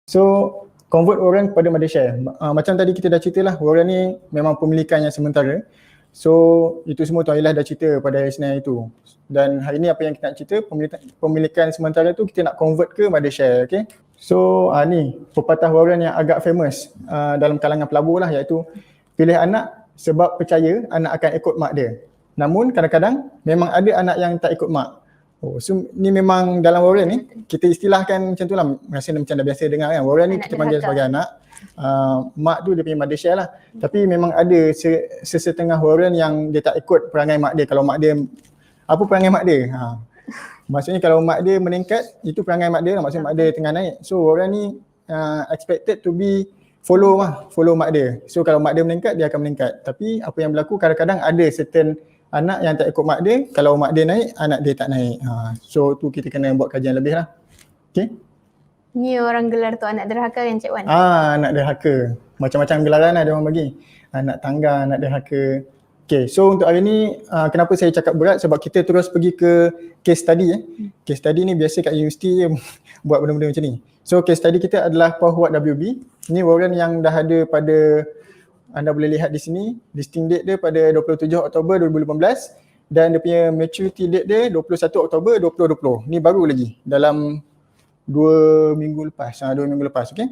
So convert warrant kepada mother share. Macam tadi kita dah cerita lah, warrant ni memang pemilikan yang sementara. So itu semua Tuan Ilah dah cerita pada hari Senin itu. Dan hari ni apa yang kita nak cerita, pemilikan sementara tu kita nak convert ke mother share, okay. So ni pepatah warrant yang agak famous dalam kalangan pelabur lah, iaitu pilih anak sebab percaya anak akan ikut mak dia. Namun kadang-kadang memang ada anak yang tak ikut mak. So ni memang dalam warrant ni kita istilahkan macam tu lah, rasa macam dah biasa dengar kan. Warrant ni anak kita panggil sebagai anak, mak tu dia punya mother share lah. Tapi memang ada sesetengah warrant yang dia tak ikut perangai mak dia. Kalau mak dia, apa perangai mak dia? Maksudnya kalau mak dia meningkat, itu perangai mak dia lah, maksudnya mak dia tengah naik. So warrant ni expected to be follow mak dia. So kalau mak dia meningkat, dia akan meningkat. Tapi apa yang berlaku, kadang-kadang ada certain anak yang tak ikut mak dia, kalau mak dia naik, anak dia tak naik. So tu kita kena buat kajian lebih lah. Okay. Ni orang gelar tu anak derhaka kan Cik Wan? Anak derhaka. Macam-macam gelaran lah dia orang bagi. Anak tangga, anak derhaka. Okay, so untuk hari ni kenapa saya cakap berat, sebab kita terus pergi ke case study. Case study ni biasa kat universiti buat benda-benda macam ni. So case study kita adalah Pahwat WB. Ni warrant yang dah ada pada, anda boleh lihat di sini, listing date dia pada 27 Oktober 2018 dan dia punya maturity date dia 21 Oktober 2020. Ni baru lagi, dalam 2 minggu lepas. 2 minggu lepas, okey.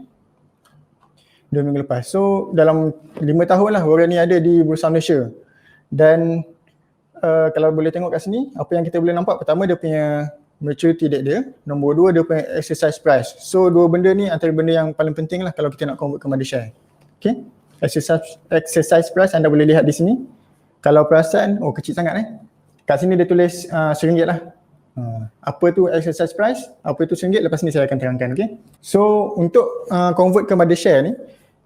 2 minggu lepas. So dalam 5 tahun lah warrant ni ada di Bursa Malaysia. Dan kalau boleh tengok kat sini, apa yang kita boleh nampak, pertama dia punya maturity date dia, nombor 2 dia punya exercise price. So dua benda ni antara benda yang paling penting lah kalau kita nak convert ke mother share. Okay, exercise price anda boleh lihat di sini. Kalau perasan, kecil sangat kat sini dia tulis RM1 lah. Apa tu exercise price, apa itu RM1, lepas ni saya akan terangkan. Okay, so untuk convert ke mother share ni,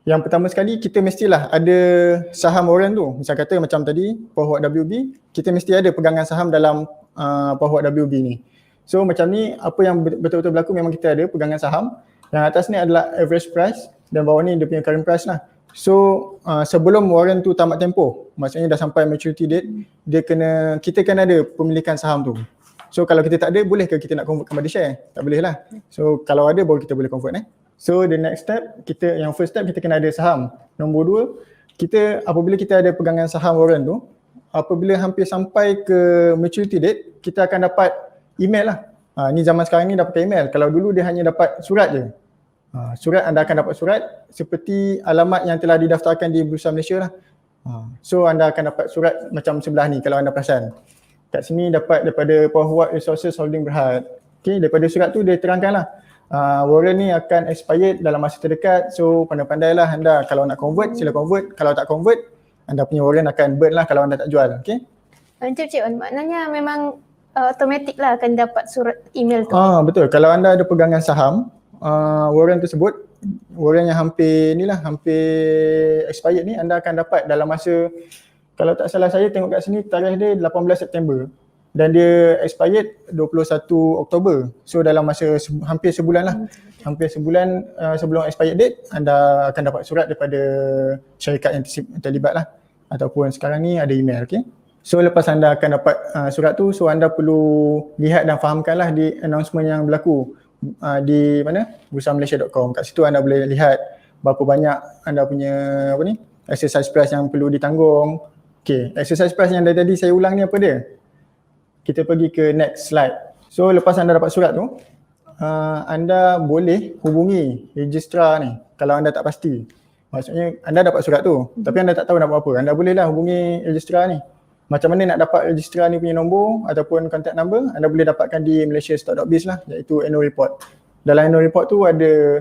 yang pertama sekali kita mestilah ada saham warrant tu. Misal kata macam tadi Pahwat WB, kita mesti ada pegangan saham dalam Pahwat WB ni. So macam ni, apa yang betul-betul berlaku, memang kita ada pegangan saham. Yang atas ni adalah average price dan bawah ni dia punya current price lah. So sebelum warrant tu tamat tempoh, maksudnya dah sampai maturity date, kita kena ada pemilikan saham tu. So kalau kita tak ada, boleh ke kita nak convert ke mother share? Tak boleh lah. So kalau ada baru kita boleh convert. So the next step, yang first step kita kena ada saham. Nombor 2, apabila kita ada pegangan saham warrant tu, apabila hampir sampai ke maturity date, kita akan dapat email lah. Ni zaman sekarang ni dapat email. Kalau dulu dia hanya dapat surat je. Surat, anda akan dapat surat seperti alamat yang telah didaftarkan di Bursa Malaysia lah. So anda akan dapat surat macam sebelah ni kalau anda perasan. Kat sini dapat daripada Pahwat Resources Holding Berhad. Okay, daripada surat tu dia terangkan lah. Warrant ni akan expired dalam masa terdekat. So pandai-pandailah anda, kalau nak convert sila convert. Kalau tak convert, anda punya warrant akan burn lah kalau anda tak jual. Okay. Cik Wan, maknanya memang automatik lah akan dapat surat email tu. Betul. Kalau anda ada pegangan saham, warrant tersebut, warrant yang hampir expired ni, anda akan dapat dalam masa, kalau tak salah saya tengok kat sini tarikh dia 18 September dan dia expired 21 Oktober. So dalam masa hampir sebulan lah. Hampir sebulan sebelum expired date, anda akan dapat surat daripada syarikat yang terlibat lah. Ataupun sekarang ni ada email, okay. So lepas anda akan dapat surat tu, so anda perlu lihat dan fahamkanlah di announcement yang berlaku di mana? bursamalaysia.com. Kat situ anda boleh lihat berapa banyak anda punya exercise price yang perlu ditanggung. Okay, exercise price yang dari tadi saya ulang ni apa dia? Kita pergi ke next slide. So lepas anda dapat surat tu, anda boleh hubungi registrar ni kalau anda tak pasti. Maksudnya anda dapat surat tu tapi anda tak tahu nak buat apa. Anda bolehlah hubungi registrar ni. Macam mana nak dapat registrar ni punya nombor ataupun contact number, anda boleh dapatkan di malaysiastock.biz lah, iaitu annual report. Dalam annual report tu ada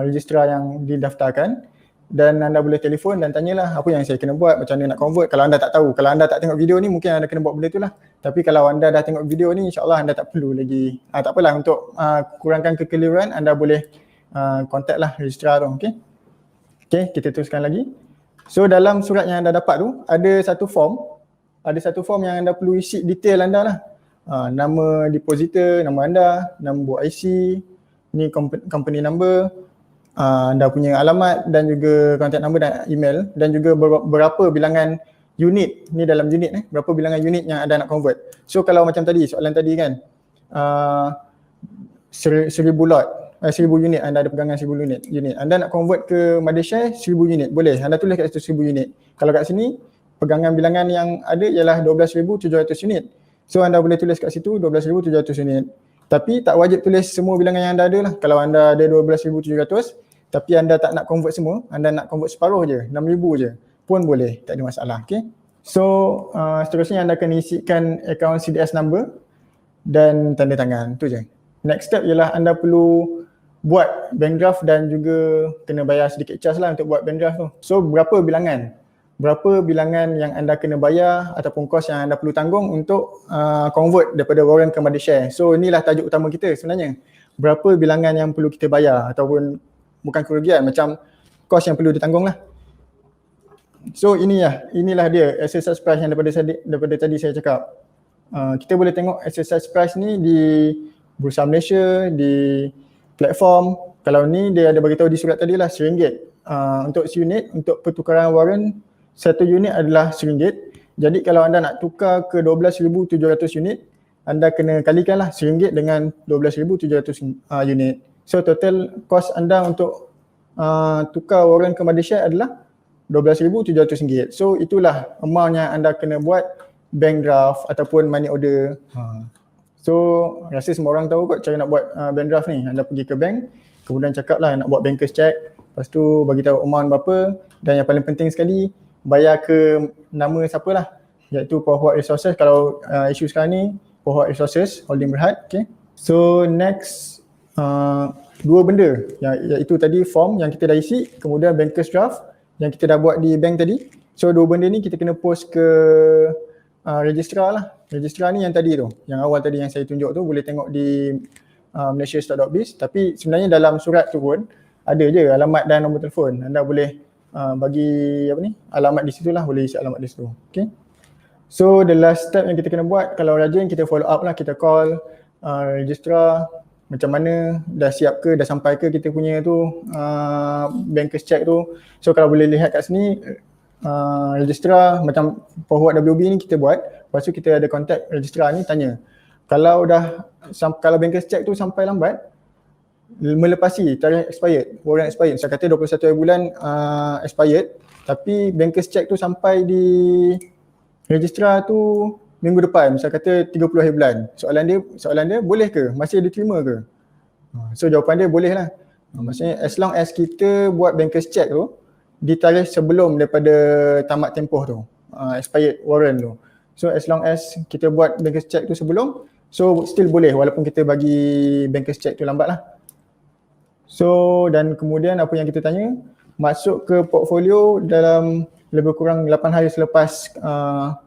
registrar yang didaftarkan dan anda boleh telefon dan tanyalah apa yang saya kena buat, macam mana nak convert. Kalau anda tak tahu, kalau anda tak tengok video ni, mungkin anda kena buat benda tu lah. Tapi kalau anda dah tengok video ni, insyaAllah anda tak perlu lagi, tak apalah, untuk kurangkan kekeliruan, anda boleh contact lah registrar tu. Okay, kita teruskan lagi. So dalam surat yang anda dapat tu, ada satu form yang anda perlu isi detail anda lah. Nama depositor, nama anda, nombor IC, ni company number, anda punya alamat dan juga contact number dan email, dan juga berapa bilangan unit, ni dalam unit berapa bilangan unit yang anda nak convert. So kalau macam tadi, soalan tadi kan, 1000 lot, 1000 unit, anda ada pegangan 1000 unit. Anda nak convert ke Mothershare 1000 unit, boleh. Anda tulis kat situ 1000 unit. Kalau kat sini pegangan bilangan yang ada ialah 12,700 unit. So anda boleh tulis kat situ 12,700 unit. Tapi tak wajib tulis semua bilangan yang anda ada lah. Kalau anda ada 12,700 tapi anda tak nak convert semua, anda nak convert separuh je, 6,000 je, pun boleh, tak ada masalah. Okay. So seterusnya anda akan isikan akaun CDS number dan tanda tangan, tu je. Next step ialah anda perlu buat bank draft dan juga kena bayar sedikit charge lah untuk buat bank draft tu. So berapa bilangan yang anda kena bayar ataupun kos yang anda perlu tanggung untuk convert daripada warrant ke Mothershare. So inilah tajuk utama kita sebenarnya. Berapa bilangan yang perlu kita bayar ataupun bukan kerugian, macam kos yang perlu ditanggung lah. So inilah dia exercise price yang daripada tadi saya cakap. Kita boleh tengok exercise price ni di Bursa Malaysia, di platform. Kalau ni dia ada beritahu di surat tadi lah RM1. Untuk seunit, untuk pertukaran warrant, 1 unit adalah RM1. Jadi kalau anda nak tukar ke 12,700 unit, anda kena kalikan lah RM1 dengan 12,700 unit. So total cost anda untuk tukar warrant ke Mothershare adalah RM12,700. So itulah amount yang anda kena buat bank draft ataupun money order. So rasa semua orang tahu kot cara nak buat bank draft ni. Anda pergi ke bank, kemudian cakap lah nak buat bankers check, lepas tu bagi tahu amount berapa, dan yang paling penting sekali bayar ke nama siapa lah, iaitu Pahwat Resources. Kalau isu sekarang ni Pahwat Resources Holding Berhad. Okay. So next dua benda iaitu tadi form yang kita dah isi, kemudian bankers draft yang kita dah buat di bank tadi. So dua benda ni kita kena post ke registrar lah. Registrar ni yang tadi tu, yang awal tadi yang saya tunjuk tu, boleh tengok di malaysiastock.biz. Tapi sebenarnya dalam surat tu pun ada je alamat dan nombor telefon. Anda boleh bagi alamat di situ lah, boleh isi alamat di situ. Okay. So the last step yang kita kena buat, kalau rajin kita follow up lah, kita call registrar, macam mana, dah siap ke, dah sampai ke kita punya tu bankers check tu. So kalau boleh lihat kat sini, registrar macam Pahwat WB ni kita buat, lepas tu kita ada contact registrar ni, tanya kalau bankers check tu sampai lambat, melepasi tarikh expired, warrant expired, saya kata 21 hari bulan expired, tapi bankers check tu sampai di registrar tu minggu depan, saya kata 30 hari bulan. Soalan dia boleh ke? Masih diterima ke? So jawapan dia boleh lah. Maksudnya as long as kita buat bankers check tu di tarikh sebelum daripada tamat tempoh tu, expired warrant tu. So as long as kita buat bankers check tu sebelum, so still boleh walaupun kita bagi bankers check tu lambat lah. So dan kemudian apa yang kita tanya, masuk ke portfolio dalam lebih kurang 8 hari selepas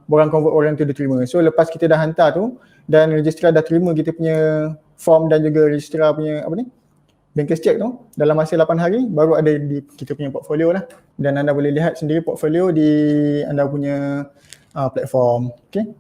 borang convert warrant tu diterima. So lepas kita dah hantar tu dan registrar dah terima kita punya form dan juga registrar punya bankers check tu, dalam masa 8 hari baru ada di kita punya portfolio lah. Dan anda boleh lihat sendiri portfolio di anda punya platform. Okay.